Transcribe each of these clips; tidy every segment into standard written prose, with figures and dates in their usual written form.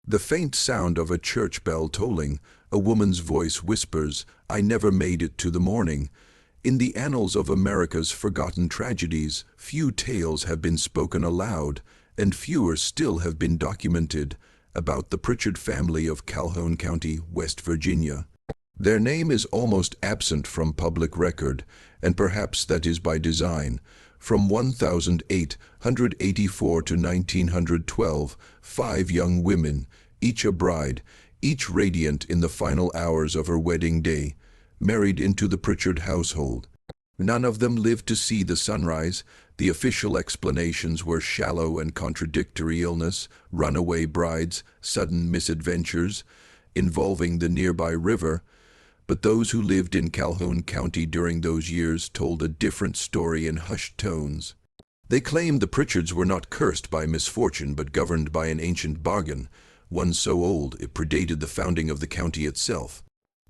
The faint sound of a church bell tolling, a woman's voice whispers, "I never made it to the morning." In the annals of America's forgotten tragedies, few tales have been spoken aloud, and fewer still have been documented, about the Pritchard family of Calhoun County, West Virginia. Their name is almost absent from public record, and perhaps that is by design. From 1884 to 1912, 5 young women, each a bride, each radiant in the final hours of her wedding day, married into the Pritchard household. None of them lived to see the sunrise. The official explanations were shallow and contradictory: illness, runaway brides, sudden misadventures involving the nearby river. But those who lived in Calhoun County during those years told a different story in hushed tones. They claimed the Pritchards were not cursed by misfortune but governed by an ancient bargain, one so old it predated the founding of the county itself.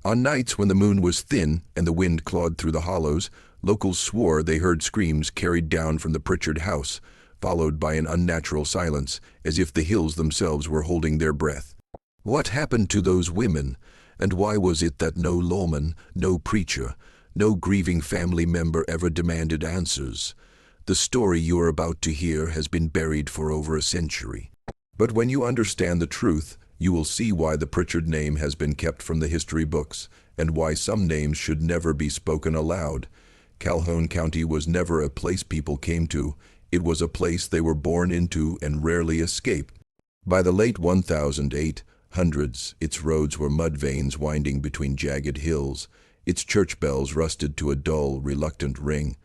On nights when the moon was thin and the wind clawed through the hollows, locals swore they heard screams carried down from the Pritchard house, followed by an unnatural silence, as if the hills themselves were holding their breath. What happened to those women? And why was it that no lawman, no preacher, no grieving family member ever demanded answers? The story you are about to hear has been buried for over a century. But when you understand the truth, you will see why the Pritchard name has been kept from the history books, and why some names should never be spoken aloud. Calhoun County was never a place people came to. It was a place they were born into and rarely escaped. By the late 1800s, its roads were mud veins winding between jagged hills. Its church bells rusted to a dull, reluctant ring.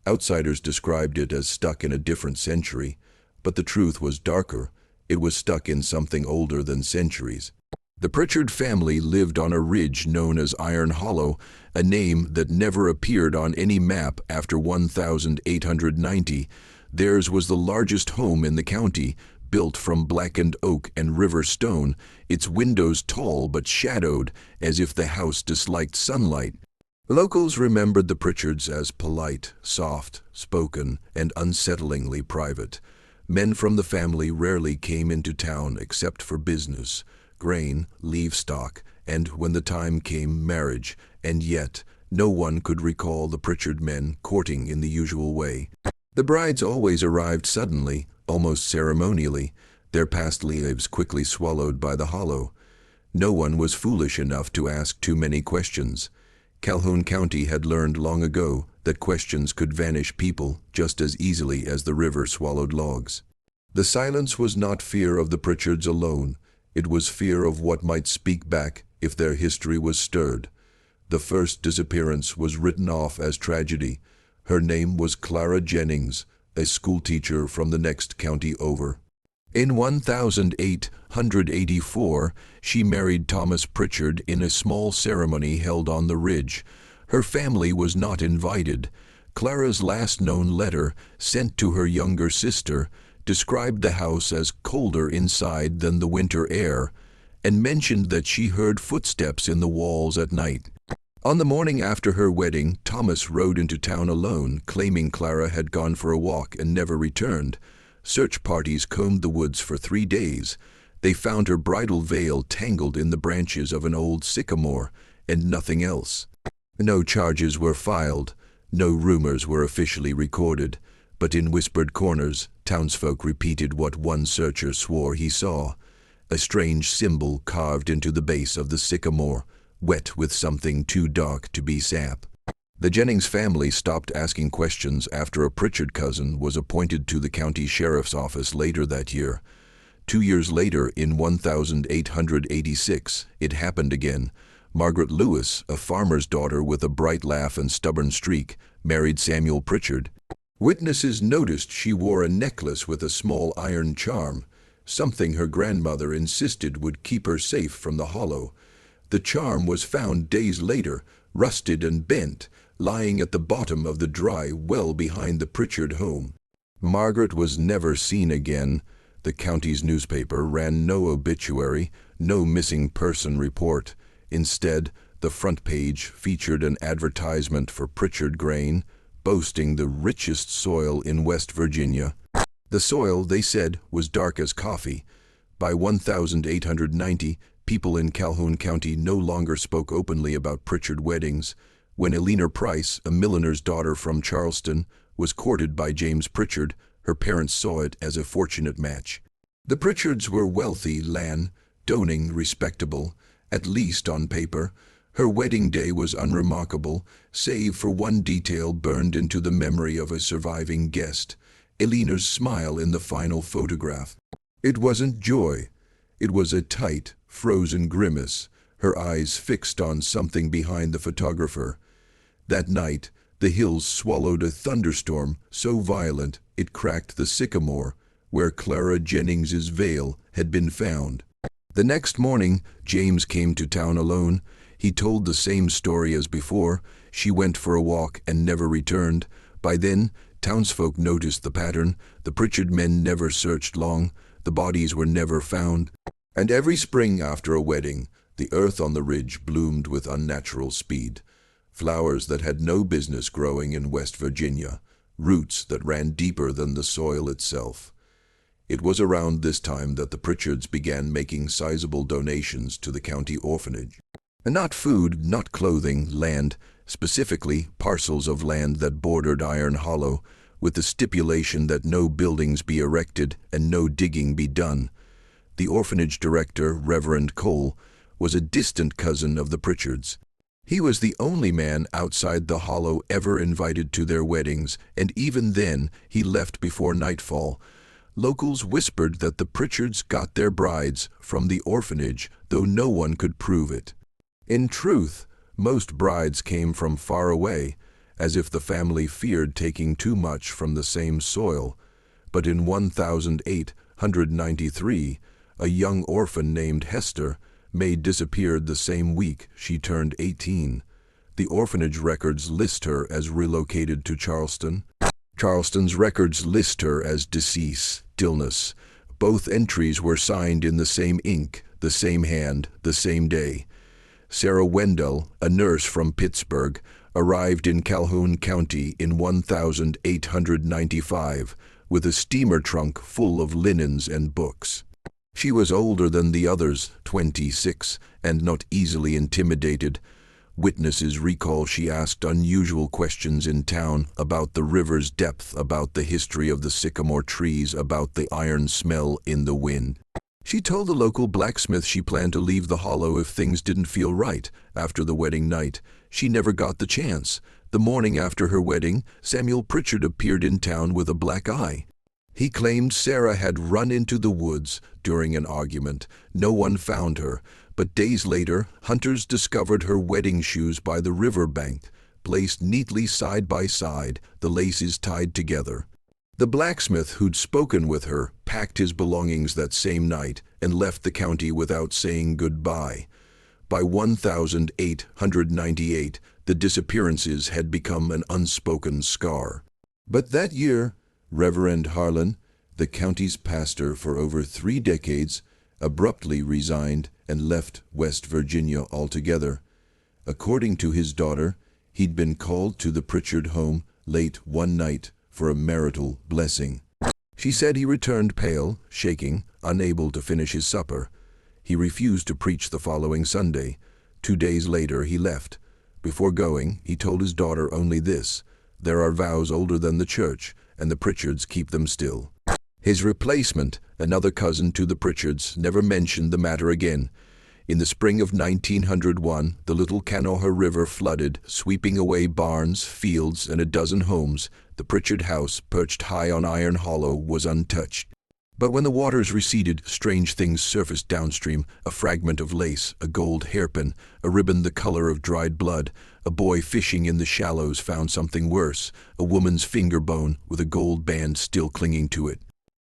Outsiders described it as stuck in a different century, but the truth was darker. It was stuck in something older than centuries. The Pritchard family lived on a ridge known as Iron Hollow, a name that never appeared on any map after 1890. Theirs was the largest home in the county, built from blackened oak and river stone, its windows tall but shadowed, as if the house disliked sunlight. Locals remembered the Pritchards as polite, soft-spoken, and unsettlingly private. Men from the family rarely came into town except for business, grain, livestock, and, when the time came, marriage, and yet no one could recall the Pritchard men courting in the usual way. The brides always arrived suddenly, almost ceremonially, their past lives quickly swallowed by the hollow. No one was foolish enough to ask too many questions. Calhoun County had learned long ago that questions could vanish people just as easily as the river swallowed logs. The silence was not fear of the Pritchards alone. It was fear of what might speak back if their history was stirred. The first disappearance was written off as tragedy. Her name was Clara Jennings, a schoolteacher from the next county over. In 1884, she married Thomas Pritchard in a small ceremony held on the ridge. Her family was not invited. Clara's last known letter, sent to her younger sister, described the house as colder inside than the winter air, and mentioned that she heard footsteps in the walls at night. On the morning after her wedding, Thomas rode into town alone, claiming Clara had gone for a walk and never returned. Search parties combed the woods for 3 days. They found her bridal veil tangled in the branches of an old sycamore, and nothing else. No charges were filed, no rumors were officially recorded, but in whispered corners, townsfolk repeated what one searcher swore he saw: a strange symbol carved into the base of the sycamore, wet with something too dark to be sap. The Jennings family stopped asking questions after a Pritchard cousin was appointed to the county sheriff's office later that year. 2 years later, in 1886, it happened again. Margaret Lewis, a farmer's daughter with a bright laugh and stubborn streak, married Samuel Pritchard. Witnesses noticed she wore a necklace with a small iron charm, something her grandmother insisted would keep her safe from the hollow. The charm was found days later, rusted and bent, lying at the bottom of the dry well behind the Pritchard home. Margaret was never seen again. The county's newspaper ran no obituary, no missing person report. Instead, the front page featured an advertisement for Pritchard grain, boasting the richest soil in West Virginia. The soil, they said, was dark as coffee, By 1890, people in Calhoun County no longer spoke openly about Pritchard weddings. When Eleanor Price, a milliner's daughter from Charleston, was courted by James Pritchard, her parents saw it as a fortunate match. The Pritchards were wealthy, land-owning, respectable, at least on paper. Her wedding day was unremarkable, save for one detail burned into the memory of a surviving guest: Eleanor's smile in the final photograph. It wasn't joy. It was a tight, frozen grimace, her eyes fixed on something behind the photographer. That night, the hills swallowed a thunderstorm so violent it cracked the sycamore where Clara Jennings's veil had been found. The next morning, James came to town alone. He told the same story as before. She went for a walk and never returned. By then, townsfolk noticed the pattern. The Pritchard men never searched long. The bodies were never found. And every spring after a wedding, the earth on the ridge bloomed with unnatural speed. Flowers that had no business growing in West Virginia, roots that ran deeper than the soil itself. It was around this time that the Pritchards began making sizable donations to the county orphanage. And not food, not clothing, land, specifically parcels of land that bordered Iron Hollow, with the stipulation that no buildings be erected and no digging be done. The orphanage director, Reverend Cole, was a distant cousin of the Pritchards. He was the only man outside the Hollow ever invited to their weddings, and even then he left before nightfall. Locals whispered that the Pritchards got their brides from the orphanage, though no one could prove it. In truth, most brides came from far away, as if the family feared taking too much from the same soil. But in 1893, a young orphan named Hester May disappeared the same week she turned 18. The orphanage records list her as relocated to Charleston. Charleston's records list her as deceased, illness. Both entries were signed in the same ink, the same hand, the same day. Sarah Wendell, a nurse from Pittsburgh, arrived in Calhoun County in 1895 with a steamer trunk full of linens and books. She was older than the others, 26, and not easily intimidated. Witnesses recall she asked unusual questions in town about the river's depth, about the history of the sycamore trees, about the iron smell in the wind. She told the local blacksmith she planned to leave the Hollow if things didn't feel right after the wedding night. She never got the chance. The morning after her wedding, Samuel Pritchard appeared in town with a black eye. He claimed Sarah had run into the woods during an argument. No one found her, but days later, hunters discovered her wedding shoes by the river bank, placed neatly side by side, the laces tied together. The blacksmith who'd spoken with her packed his belongings that same night and left the county without saying goodbye. By 1898, the disappearances had become an unspoken scar. But that year, Reverend Harlan, the county's pastor for over 3 decades, abruptly resigned and left West Virginia altogether. According to his daughter, he'd been called to the Pritchard home late one night for a marital blessing. She said he returned pale, shaking, unable to finish his supper. He refused to preach the following Sunday. 2 days later, he left. Before going, he told his daughter only this: "There are vows older than the church, and the Pritchards keep them still." His replacement, another cousin to the Pritchards, never mentioned the matter again. In the spring of 1901, the Little Kanawha River flooded, sweeping away barns, fields, and a dozen homes. The Pritchard house, perched high on Iron Hollow, was untouched. But when the waters receded, strange things surfaced downstream: a fragment of lace, a gold hairpin, a ribbon the color of dried blood. A boy fishing in the shallows found something worse: a woman's finger bone with a gold band still clinging to it.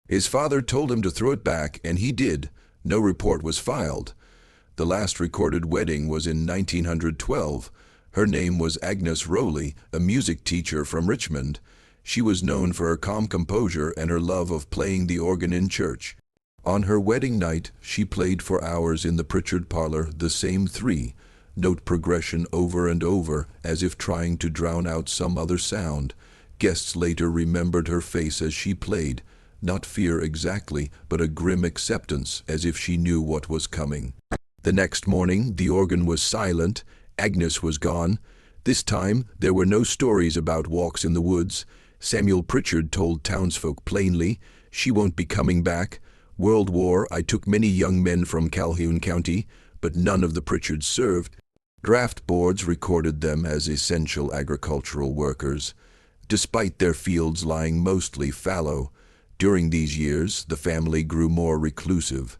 His father told him to throw it back, and he did. No report was filed. The last recorded wedding was in 1912. Her name was Agnes Rowley, a music teacher from Richmond. She was known for her calm composure and her love of playing the organ in church. On her wedding night, she played for hours in the Pritchard parlor the same 3-note progression over and over, as if trying to drown out some other sound. Guests later remembered her face as she played, not fear exactly, but a grim acceptance, as if she knew what was coming. The next morning, the organ was silent. Agnes was gone. This time, there were no stories about walks in the woods. Samuel Pritchard told townsfolk plainly, "She won't be coming back. World War, I took many young men from Calhoun County, but none of the Pritchards served." Draft boards recorded them as essential agricultural workers, despite their fields lying mostly fallow. During these years, the family grew more reclusive.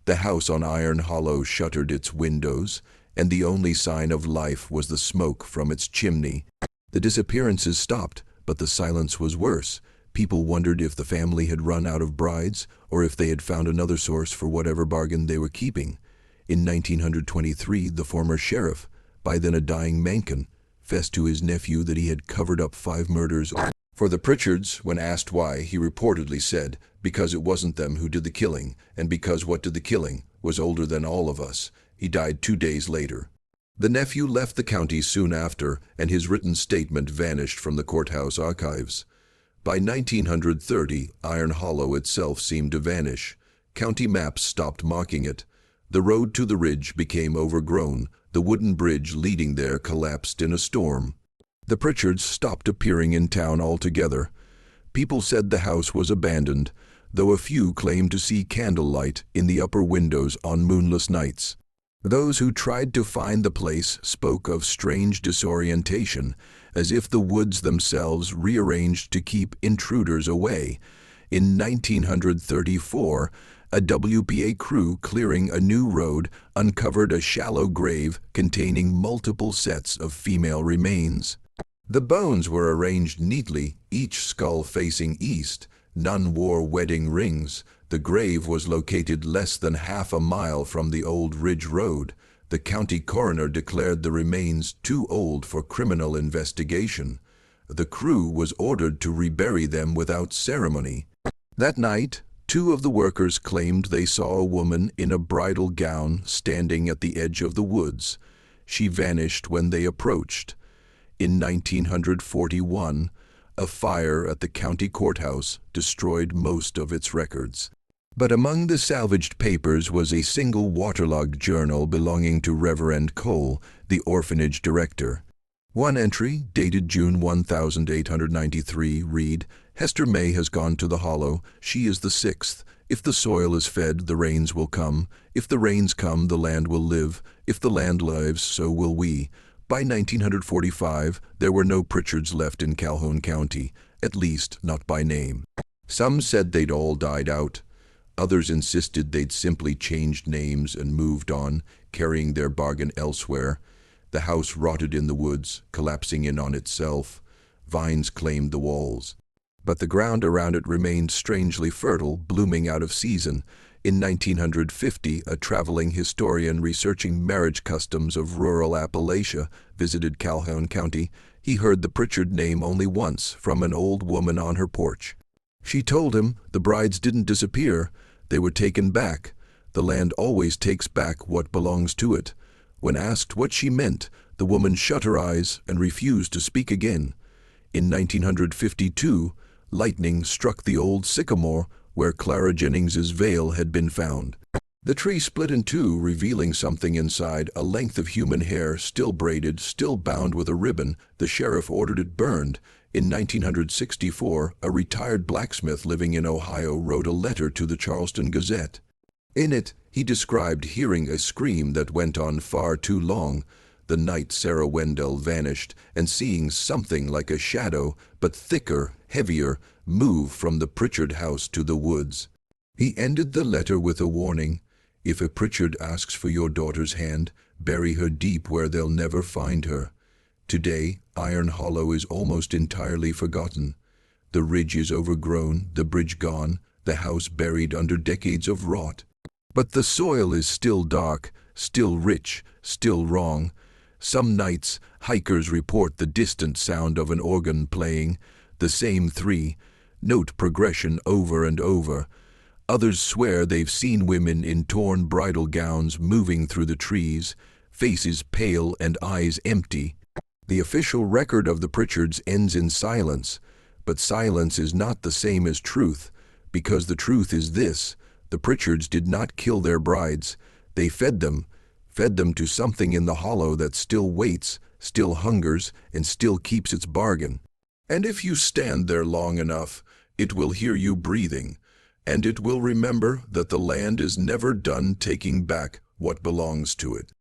The house on Iron Hollow shuttered its windows, and the only sign of life was the smoke from its chimney. The disappearances stopped, but the silence was worse. People wondered if the family had run out of brides, or if they had found another source for whatever bargain they were keeping. In 1923, the former sheriff, by then a dying Mencken, confessed to his nephew that he had covered up 5 murders. For the Pritchards, when asked why, he reportedly said, "Because it wasn't them who did the killing, and because what did the killing was older than all of us." He died 2 days later. The nephew left the county soon after, and his written statement vanished from the courthouse archives. By 1930, Iron Hollow itself seemed to vanish. County maps stopped marking it. The road to the ridge became overgrown. The wooden bridge leading there collapsed in a storm. The Pritchards stopped appearing in town altogether. People said the house was abandoned, though a few claimed to see candlelight in the upper windows on moonless nights. Those who tried to find the place spoke of strange disorientation, as if the woods themselves rearranged to keep intruders away. In 1934, a WPA crew clearing a new road uncovered a shallow grave containing multiple sets of female remains. The bones were arranged neatly, each skull facing east. None wore wedding rings. The grave was located less than half a mile from the old Ridge Road. The county coroner declared the remains too old for criminal investigation. The crew was ordered to rebury them without ceremony. That night, 2 of the workers claimed they saw a woman in a bridal gown standing at the edge of the woods. She vanished when they approached. In 1941, a fire at the county courthouse destroyed most of its records. But among the salvaged papers was a single waterlogged journal belonging to Reverend Cole, the orphanage director. One entry, dated June 1893, read, "Hester May has gone to the hollow. She is the 6th. If the soil is fed, the rains will come. If the rains come, the land will live. If the land lives, so will we." By 1945, there were no Pritchards left in Calhoun County, at least not by name. Some said they'd all died out. Others insisted they'd simply changed names and moved on, carrying their bargain elsewhere. The house rotted in the woods, collapsing in on itself. Vines claimed the walls. But the ground around it remained strangely fertile, blooming out of season. In 1950, a traveling historian researching marriage customs of rural Appalachia visited Calhoun County. He heard the Pritchard name only once from an old woman on her porch. She told him the brides didn't disappear, they were taken back. The land always takes back what belongs to it. When asked what she meant, the woman shut her eyes and refused to speak again. In 1952, lightning struck the old sycamore where Clara Jennings's veil had been found. The tree split in 2, revealing something inside, a length of human hair, still braided, still bound with a ribbon. The sheriff ordered it burned. In 1964, a retired blacksmith living in Ohio wrote a letter to the Charleston Gazette. In it, he described hearing a scream that went on far too long, the night Sarah Wendell vanished, and seeing something like a shadow, but thicker, heavier, move from the Pritchard house to the woods. He ended the letter with a warning: "If a Pritchard asks for your daughter's hand, bury her deep where they'll never find her." Today, Iron Hollow is almost entirely forgotten. The ridge is overgrown, the bridge gone, the house buried under decades of rot. But the soil is still dark, still rich, still wrong. Some nights, hikers report the distant sound of an organ playing, the same 3-note progression over and over. Others swear they've seen women in torn bridal gowns moving through the trees, faces pale and eyes empty. The official record of the Pritchards ends in silence, but silence is not the same as truth, Because the truth is this: the Pritchards did not kill their brides. They fed them to something in the hollow that still waits, still hungers, and still keeps its bargain. And if you stand there long enough, it will hear you breathing, and it will remember that the land is never done taking back what belongs to it.